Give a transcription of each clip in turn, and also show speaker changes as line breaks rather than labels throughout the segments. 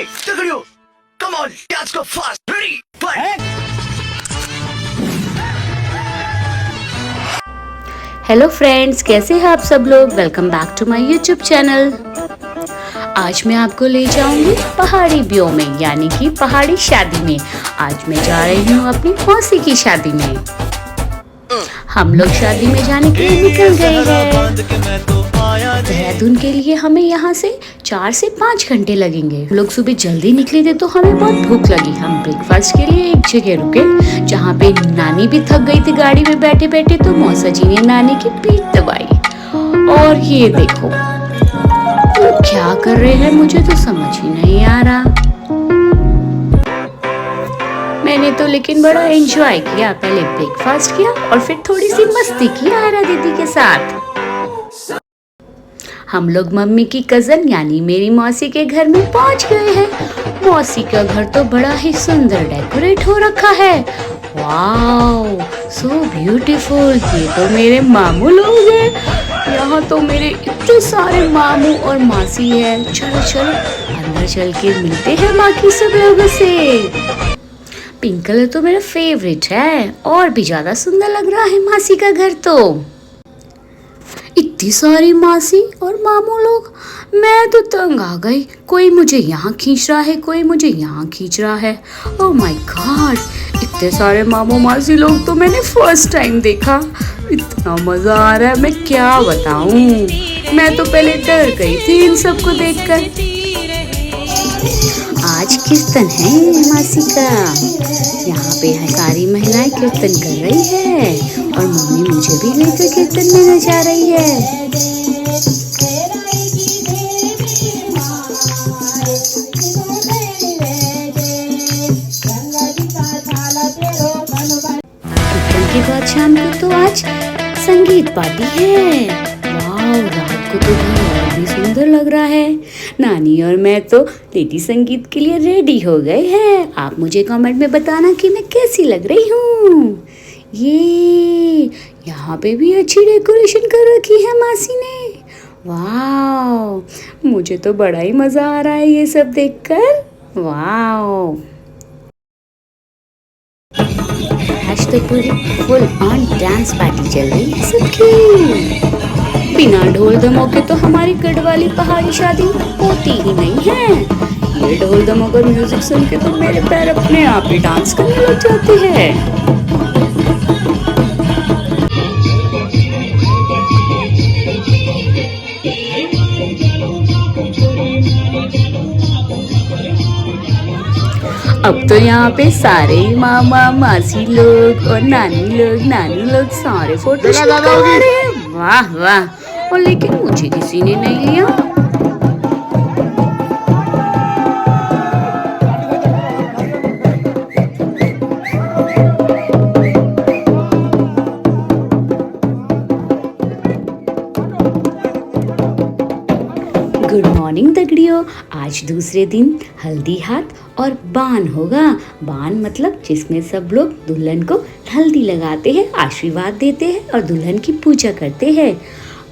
Hey, Takariyo, come on, let's go fast. Ready, fight.
Hello friends, कैसे हैं आप सब लोग। Welcome back to my YouTube channel. आज मैं आपको ले जाऊंगी पहाड़ी ब्यो में, यानी कि पहाड़ी शादी में। आज मैं जा रही हूँ अपनी मौसी की शादी में। हम लोग शादी में जाने के लिए निकल गए हैं। देहरादून के लिए हमें यहाँ से 4 से 5 घंटे लगेंगे। हम लोग सुबह जल्दी निकले थे तो हमें बहुत भूख लगी। हम ब्रेकफास्ट के लिए एक जगह रुके जहाँ पे नानी भी थक गई थी गाड़ी में बैठे बैठे, तो मौसा जी ने नानी की पीठ दबाई। और ये देखो वो क्या कर रहे हैं, मुझे तो समझ ही नहीं आ रहा। मैंने तो लेकिन बड़ा एंजॉय किया। पहले ब्रेकफास्ट किया और फिर थोड़ी सी मस्ती की आयरा दीदी के साथ। हम लोग मम्मी की कजन यानी मेरी मौसी के घर में पहुंच गए हैं। मौसी का घर तो बड़ा ही सुंदर डेकोरेट हो रखा है। Wow, so beautiful. ये तो मेरे मामू लोग हैं। यहाँ तो मेरे इतने सारे मामू और मासी है। चलो चलो अंदर चल के मिलते हैं बाकी सब लोगों से। पिंक कलर तो मेरा फेवरेट है और भी ज्यादा सुंदर लग रहा है मासी का घर तो। इतनी सारी मासी और मामू लोग, मैं तो तंग आ गई। कोई मुझे यहाँ खींच रहा है, कोई मुझे यहाँ खींच रहा है। ओह माय गॉड, इतने सारे मामू मासी लोग तो मैंने फर्स्ट टाइम देखा। इतना मजा आ रहा है, मैं क्या बताऊं। मैं तो पहले डर गई थी इन सबको देखकर। आज कीर्तन है मासी का। यहाँ पे है सारी महिलाएं कीर्तन कर रही है और मम्मी मुझे भी लेकर कीर्तन में नचा रही है। कीर्तन के बाद शाम को तो आज संगीत पार्टी है। वाह, रात को तो और भी सुंदर लग रहा है। नानी और मैं तो लेडी संगीत के लिए रेडी हो गए हैं। आप मुझे कमेंट में बताना कि मैं कैसी लग रही हूँ। ये यहाँ पे भी अच्छी डेकोरेशन कर रखी है मासी ने। वाह, मुझे तो बड़ा ही मजा आ रहा है ये सब देखकर। वाह, आज तो पूरी फुल ऑन डांस पार्टी चल रही है सबकी। बिना ढोल धमाके तो हमारी गढ़वाली पहाड़ी शादी होती ही नहीं है। ये ढोल धमाका म्यूजिक सुन के तो मेरे पैर अपने आप ही डांस करने लग जाते हैं। अब तो यहाँ पे सारे मामा मासी लोग और नानी लोग सारे फोटो शूट करवा रहे हैं। वाह वाह, और लेकिन मुझे किसी ने नहीं लिया। गुड मॉर्निंग दगड़ियों। आज दूसरे दिन हल्दी हाथ और बान होगा। बान मतलब जिसमें सब लोग दुल्हन को हल्दी लगाते हैं, आशीर्वाद देते हैं और दुल्हन की पूजा करते हैं।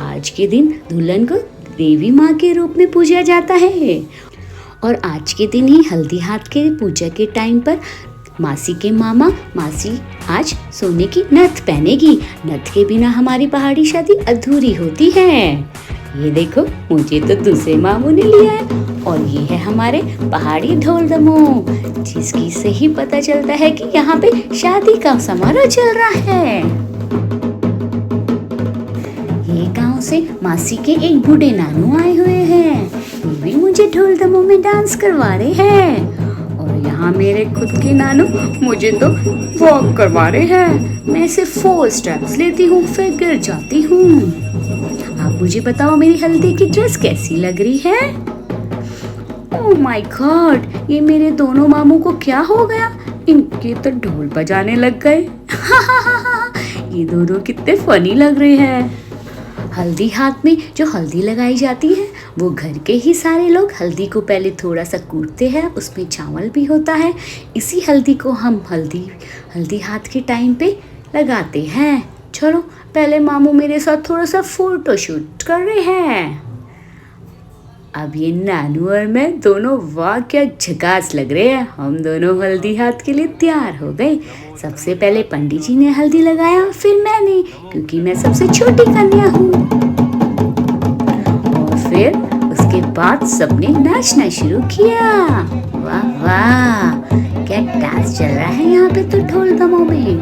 आज के दिन दुल्हन को देवी माँ के रूप में पूजा जाता है। और आज के दिन ही हल्दी हाथ के पूजा के टाइम पर मासी के मामा मासी आज सोने की नथ पहनेगी। नथ के बिना हमारी पहाड़ी शादी अधूरी होती है। ये देखो, मुझे तो दूसरे मामू ने लिया है। और ये है हमारे पहाड़ी ढोल दमोह, जिसकी से ही पता चलता है कि यहाँ पे शादी का समारोह चल रहा है। ये गांव से मासी के एक बूढ़े नानू आए हुए हैं। वो भी मुझे ढोल दमोह में डांस करवा रहे हैं। और यहाँ मेरे खुद के नानू मुझे तो वॉक करवा रहे हैं। मैं सिर्फ 4 स्टेप्स लेती हूँ फिर गिर जाती हूँ। आप मुझे बताओ मेरी हल्दी की ड्रेस कैसी लग रही है। ओह माय गॉड, ये मेरे दोनों मामू को क्या हो गया। इनके तो ढोल बजाने लग गए। ये दोनों कितने फनी लग रहे हैं। हल्दी हाथ में जो हल्दी लगाई जाती है वो घर के ही सारे लोग हल्दी को पहले थोड़ा सा कूटते हैं, उसमें चावल भी होता है। इसी हल्दी को हम हल्दी हाथ के टाइम पे लगाते हैं। चलो पहले मामू मेरे साथ थोड़ा सा फोटो शूट कर रहे हैं। अब ये नानू और मैं दोनों वाह क्या झकास लग रहे हैं। हम दोनों हल्दी हाथ के लिए तैयार हो गए। सबसे पहले पंडित जी ने हल्दी लगाया, फिर मैंने, क्योंकि मैं सबसे छोटी कन्या हूँ। और फिर उसके बाद सबने नाचना शुरू किया। वाह वाह, क्या डांस चल रहा है यहाँ पे तो ढोल दमों में।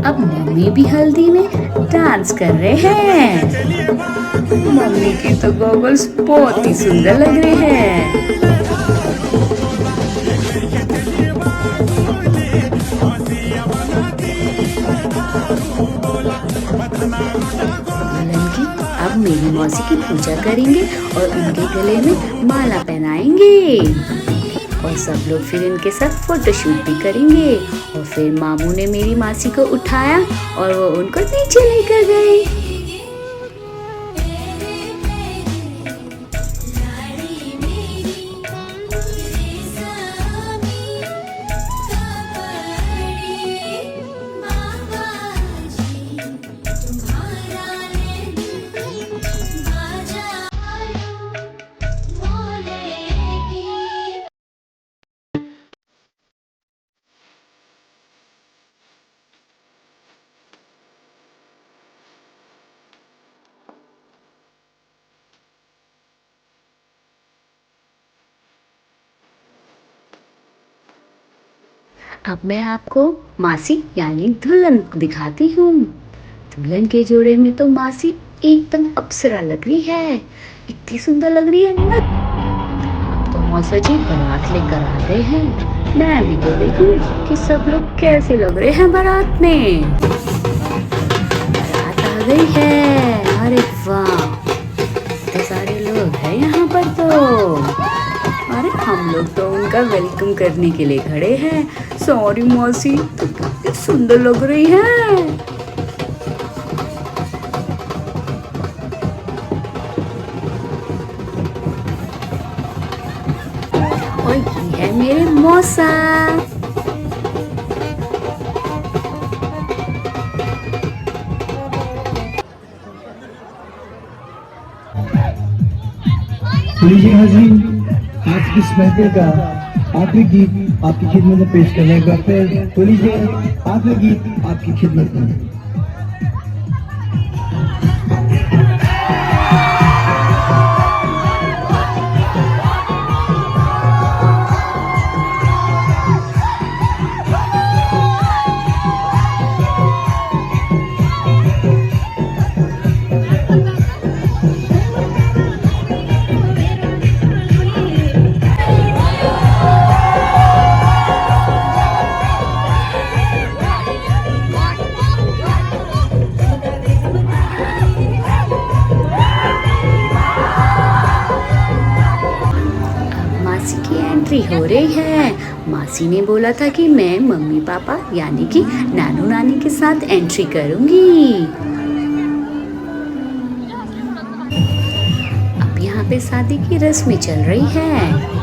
अब मम्मी भी हल्दी में डांस कर रहे हैं। मम्मी की तो गॉगल्स बहुत ही सुंदर लग रहे हैं। दुल्हन की अब मेरी मौसी की पूजा करेंगे और उनके गले में माला पहनाएंगे और सब लोग फिर इनके साथ फोटोशूट भी करेंगे। और फिर मामू ने मेरी मासी को उठाया और वो उनको नीचे लेकर गए। अब मैं आपको मासी यानी दुल्हन दिखाती हूँ। दुल्हन के जोड़े में तो मासी एकदम अप्सरा लग रही है, इतनी सुंदर लग रही है ना। अब तो मौसा जी बारात लेकर आ रहे हैं। मैं भी तो देखूं कि सब लोग कैसे लग रहे हैं बारात में। बारात आ गई है। अरे वाह, इतने सारे लोग हैं यहाँ पर तो। अरे हम लोग तो उनका वेलकम करने के लिए खड़े हैं। सॉरी मौसी, तो कितनी सुंदर लग रही है। और ये है मेरे मौसा।
लीजिए हाजी, आज की इस महफिल का आखिरी गीत आपकी खिदमत में पेश करने का फिर तो लीजिए आखिरी गीत आपकी खिदमत में।
एंट्री हो रही है। मासी ने बोला था कि मैं मम्मी पापा यानी कि नानू नानी के साथ एंट्री करूंगी। अब यहाँ पे शादी की रस्में चल रही है।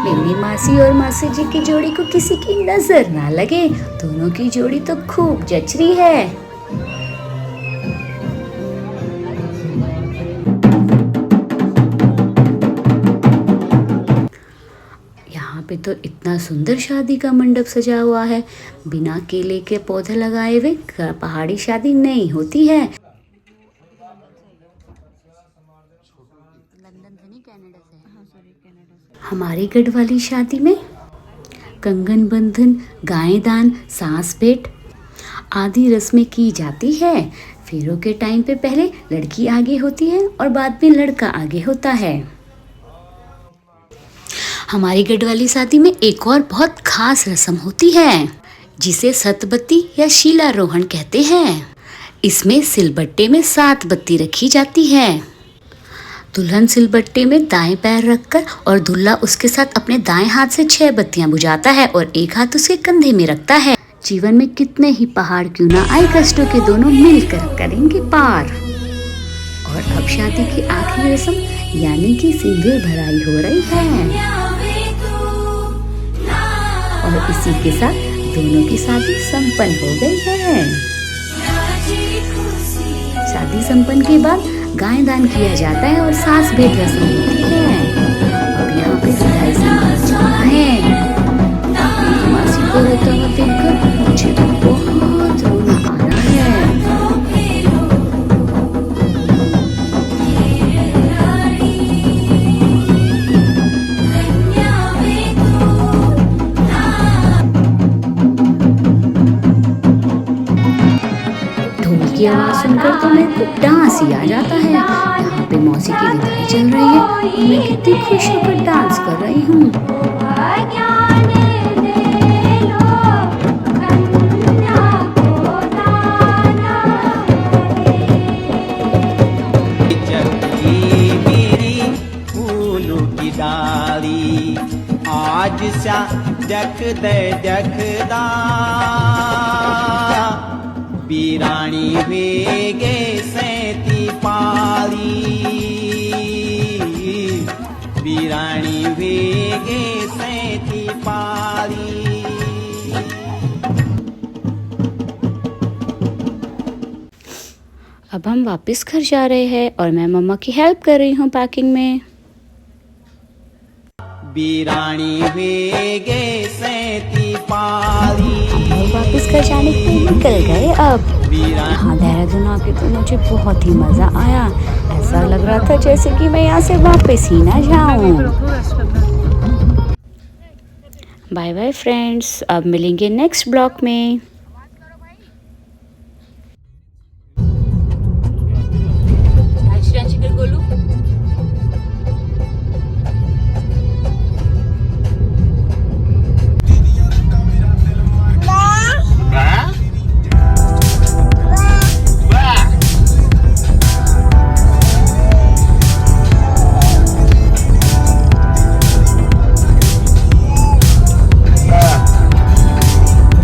मेरी मासी और मासी जी की जोड़ी को किसी की नजर ना लगे। दोनों की जोड़ी तो खूब जच रही है। यहाँ पे तो इतना सुंदर शादी का मंडप सजा हुआ है। बिना केले के पौधे लगाए हुए पहाड़ी शादी नहीं होती है। हमारी गढ़वाली शादी में कंगन बंधन, गाय दान, सांस भेंट आदि रस्में की जाती है। फेरों के टाइम पे पहले लड़की आगे होती है और बाद में लड़का आगे होता है। हमारी गढ़वाली शादी में एक और बहुत खास रस्म होती है जिसे सतबत्ती या शीलारोहण कहते हैं। इसमें सिलबट्टे में 7 बत्ती रखी जाती है। दुल्हन सिलबट्टे में दाएं पैर रखकर और दूल्हा उसके साथ अपने दाएं हाथ से 6 बत्तियां बुझाता है और एक हाथ उसके कंधे में रखता है। जीवन में कितने ही पहाड़ क्यों ना आए, कष्टों के दोनों मिलकर करेंगे पार। और अब शादी की आखिरी रस्म यानी कि सिंदूर भराई हो रही है। और इसी के साथ दोनों की शादी संपन्न हो गई है। शादी संपन्न के बाद गाय दान किया जाता है और सास भेंट रस्म होती है। अब यहाँ पे विदाई समारोह चल रहा है। मासी को रोता हुआ देखकर मुझे तो बहुत रोना आ रहा है। ढोल की आवाज सुनकर तो मेरे को डांस ही आ जाता है। यहाँ पे मौसी की विदाई चल रही है और मैं कितनी खुश होकर डांस कर रही हूँ।
आज सा जख दे जखदा बीरानी वेगे सैती पाली बीरानी वेगे सैती पाली।
अब हम वापस घर जा रहे हैं और मैं मम्मा की हेल्प कर रही हूँ पैकिंग में।
बीरानी वेगे सैती पाली।
और वापस घर जाने के लिए निकल गए। अब यहाँ देहरादून आके तो मुझे बहुत ही मज़ा आया। ऐसा लग रहा था जैसे कि मैं यहाँ से वापस ही ना जाऊँ। बाय बाय फ्रेंड्स, अब मिलेंगे नेक्स्ट ब्लॉग में।